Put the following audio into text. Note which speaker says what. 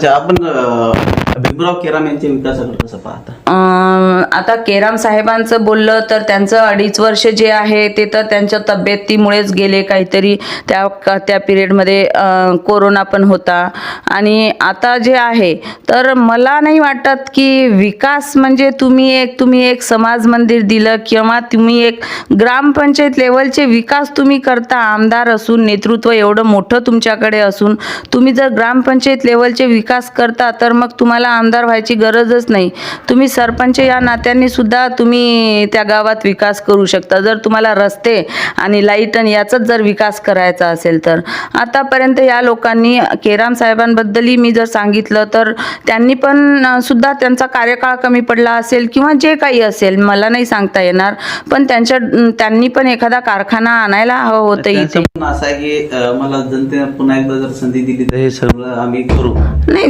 Speaker 1: आपण भीमराव केराम यांच्या विकासाकडे कसं पाहता?
Speaker 2: आता केराम साहेबांचं बोललं तर त्यांचं 2.5 वर्ष जे आहे ते तर त्यांच्या तब्येतीमुळेच गेले. काहीतरी त्या पिरियडमध्ये कोरोना पण होता. आणि आता जे आहे तर मला नाही वाटत की विकास म्हणजे तुम्ही एक समाज मंदिर दिलं किंवा तुम्ही एक ग्रामपंचायत लेवलचे विकास तुम्ही करता. आमदार असून नेतृत्व एवढं मोठं तुमच्याकडे असून तुम्ही जर ग्रामपंचायत लेवलचे विकास करता तर मग तुम्हाला आमदार व्हायची गरजच नाही. तुम्ही सरपंच या नात्याने सुद्धा तुम्ही त्या गावात विकास करू शकता. जर तुम्हाला रस्ते आणि लाईट आणि याचाच जर विकास करायचा असेल तर आतापर्यंत या लोकांनी केराम साहेबांबद्दलही मी जर सांगितलं तर त्यांनी पण सुद्धा त्यांचा कार्यकाळ कमी पडला असेल किंवा जे काही असेल मला नाही सांगता येणार. पण त्यांनी पण एखादा कारखाना आणायला हवं होतं इथे.
Speaker 1: असं आहे की मला जनतेने पुन्हा एकदा जर संधी दिली तर हे सगळं आम्ही करू.
Speaker 2: नाही